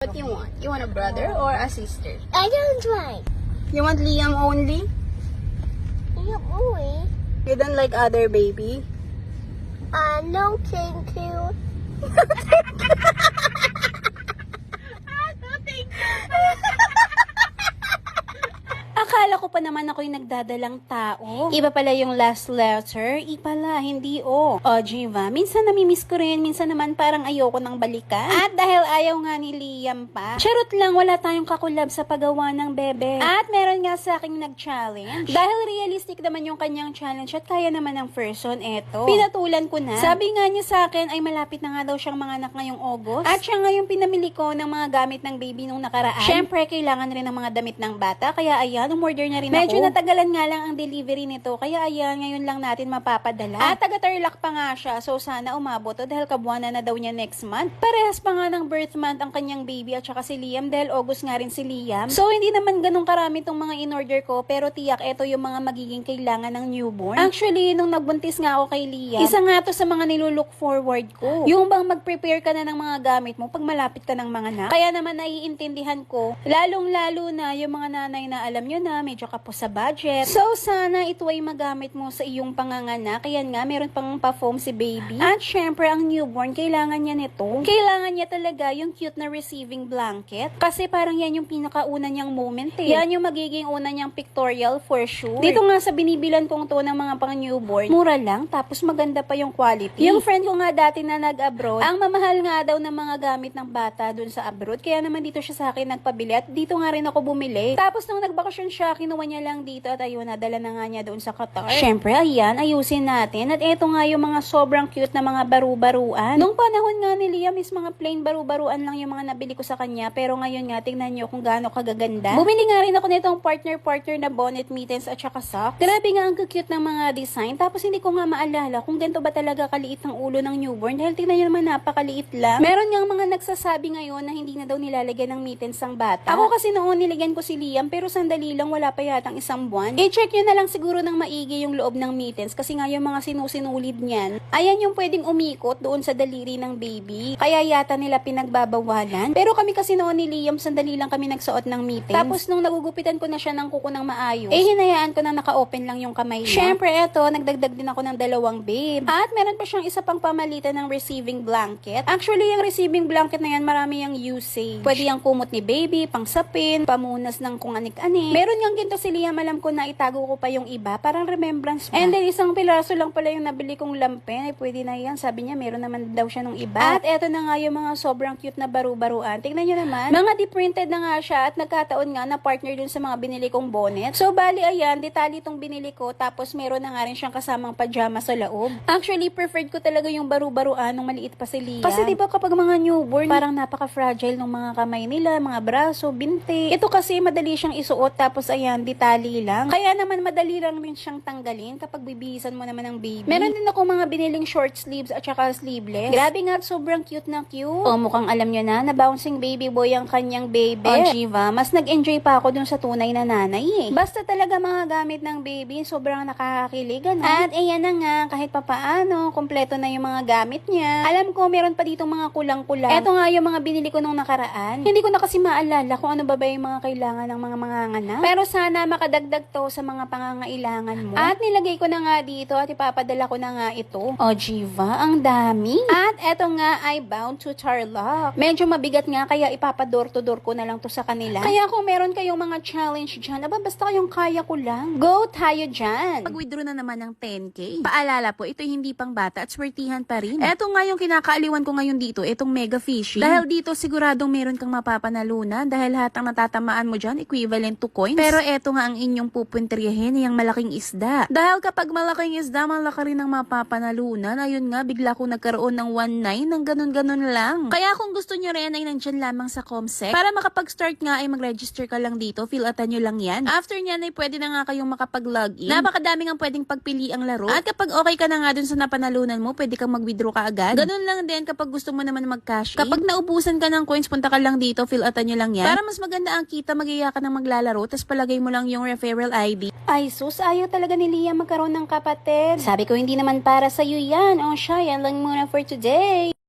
What you want? You want a brother or a sister? I don't like. You want Liam only? You only. You don't like other baby? No, thank you. Akala ko pa naman ako yung nagdadalang tao. Iba pala yung last letter. Pala, hindi o. O, Jiva, minsan namimiss ko rin. Minsan naman parang ayoko nang balikan. At dahil ayaw nga ni Liam pa, charot lang, wala tayong kakulab sa paggawa ng bebe. At meron nga sa aking nag-challenge. Dahil realistic naman yung kanyang challenge at kaya naman ng person, eto. Pinatulan ko na. Sabi nga niya sa akin ay malapit na nga daw siyang manganak ngayong August. At siya nga yung pinamili ko ng mga gamit ng baby nung nakaraan. Syempre, kailangan rin ng mga damit ng bata. Kaya ayan, umorder na rin medyo ako. Natagalan nga lang ang delivery nito. Kaya ayan, ngayon lang natin mapapadala. At taga-Tarlac pa nga siya. So sana umabot to dahil kabuwanan na daw niya next month. Parehas pa nga ng birth month ang kanyang baby at saka si Liam dahil August nga rin si Liam. So hindi naman ganun karami tong mga in-order ko pero tiyak ito yung mga magiging kailangan ng newborn. Actually, nung nagbuntis nga ako kay Liam, isa nga to sa mga nilulook forward ko. Yung bang mag-prepare ka na ng mga gamit mo pag malapit ka ng mga anak. Kaya naman naiintindihan ko, lalong-lalo na yung mga nanay na alam nyo na medyo kapos sa budget. So sana ito ay magamit mo sa iyong panganganak. Kaya nga meron pang pa-foam si baby. At syempre ang newborn kailangan niya nito. Kailangan niya talaga yung cute na receiving blanket. Kasi parang yan yung pinakauna niyang moment eh. Yan yung magiging una niyang pictorial for sure. Dito nga sa binibilan kong to ng mga pang newborn, mura lang tapos maganda pa yung quality. Yung friend ko nga dati na nag-abroad, ang mamahal nga daw ng mga gamit ng bata dun sa abroad. Kaya naman dito siya sa akin nagpabili at dito nga rin ako bumili. Tapos nung nagbakasyon siya, kinuha niya lang dito at ayun, nadala na nga niya doon sa Qatar. Syempre, ayan, ayusin natin. At eto nga yung mga sobrang cute na mga baru-baruan. Nung panahon nga ni Liam is mga plain baru-baruan lang yung mga nabili ko sa kanya. Pero ngayon nga, tingnan nyo kung gaano kagaganda. Bumili nga rin ako nitong partner-partner na bonnet, mittens at saka socks. Grabe nga ang cute ng mga design. Tapos hindi ko nga maalala kung ganito ba talaga kaliit ang ulo ng newborn. Dahil tingnan nyo naman, napakaliit lang. Meron nga mga nagsasabi ngayon na hindi na daw nilalagyan ng mittens ang bata. Ako kasi noon nilagyan ko si Liam pero sandali lang, wala pa yatang isang buwan. I-check nyo na lang siguro ng maigi yung loob ng mittens kasi nga yung mga sinusinulid niyan, ayan yung pwedeng umikot doon sa daliri ng baby. Kaya yata nila pinagbabawalan. Pero kami kasi noon ni Liam, sandali lang kami nagsuot ng mittens. Tapos nung nagugupitan ko na siya ng kuko ng maayos, hinayaan ko na naka-open lang yung kamay niya. Syempre, eto, nagdagdag din ako ng 2 babe. At meron pa siyang isa pang pamalitan ng receiving blanket. Actually, yung receiving blanket na yan, marami yung usage. Pwede yung kumot ni baby, pangsapin, pamunas ng kung anik-anik. Meron yung ginto si Liam, alam ko na itago ko pa yung iba, parang remembrance pa. And then, isang pilaso lang pala yung nabili kong lampen. Ay, pwede na yan. Sabi niya, meron naman daw siya nung iba. At eto na nga yung mga sobrang cute na baru-baruan. Tingnan nyo naman, mga di-printed na nga siya at nagkataon nga na partner dun sa mga binili kong bonnet. So, bali, ayan, detalye itong binili ko. Tapos, meron na nga rin siyang kasamang pajama sa loob. Actually, preferred ko talaga yung baru-baruan nung maliit pa si Liam. Kasi diba kapag mga newborn, parang napaka-fragile ng mga kamay nila, mga braso, binti. Ito kasi madali siyang isuot tapos ayan, detalye lang. Kaya naman madali lang rin siyang tanggalin kapag bibihisan mo naman ng baby. Meron din ako mga biniling short sleeves at saka sleeveless. Grabe nga, sobrang cute na cute. O, mukhang alam nyo na bouncing baby boy ang kanyang baby. O, Jiva, mas nag-enjoy pa ako dun sa tunay na nanay eh. Basta talaga mga gamit ng baby, sobrang nakakakilig, ano? At ayan na nga, kahit papaano, kompleto na yung mga gamit niya. Alam ko, meron pa dito mga kulang-kulang. Eto nga yung mga binili ko nung nakaraan. Hindi ko na kasi maalala kung ano ba yung mga kailangan ng mga manganganak. Pero sana makadagdag to sa mga pangangailangan mo. At nilagay ko na nga dito at ipapadala ko na nga ito. O, Jiva, ang dami. At eto nga ay bound to Tarlac. Medyo mabigat nga kaya ipapador to door ko na lang to sa kanila. Kaya kung meron kayong mga challenge dyan, basta kayong kaya ko lang. Go tayo dyan. Pag-withdraw na naman ng 10K. Paalala po, ito hindi pang bata at swertihan pa rin. Eto nga yung kinakaaliwan ko ngayon dito, itong mega fishing. Dahil dito siguradong meron kang mapapanalunan dahil lahat ng natatamaan mo dyan equivalent to coins. Pero eto nga ang inyong pupunteriyahin, yung malaking isda. Dahil kapag malaking isda, malaki rin ang mapapanalunan. Ayun nga, bigla ko nagkaroon ng 1.9 ng ganun-ganun lang. Kaya kung gusto nyo rin ay nandyan lamang sa Comsec. Para makapag-start nga ay mag-register ka lang dito, fill-atan nyo lang yan. After nyan ay pwede na nga kayong makapag-login. Napakadami ang pwedeng pagpili ang laro. At kapag okay ka na nga dun sa napanalunan mo, pwede kang mag-withdraw ka agad. Ganun lang din kapag gusto mo naman mag-cash in. Kapag naubusan ka ng coins, punta ka lang dito, fill-atan nyo lang yan. Para mas maganda ang kita, mag-iya ka ng maglalaro, tas palagay mo lang yung referral ID. Ay sus, ayaw talaga ni Liam magkaroon ng kapatid. Sabi ko hindi naman para sa'yo yan. O siya, yan lang muna for today.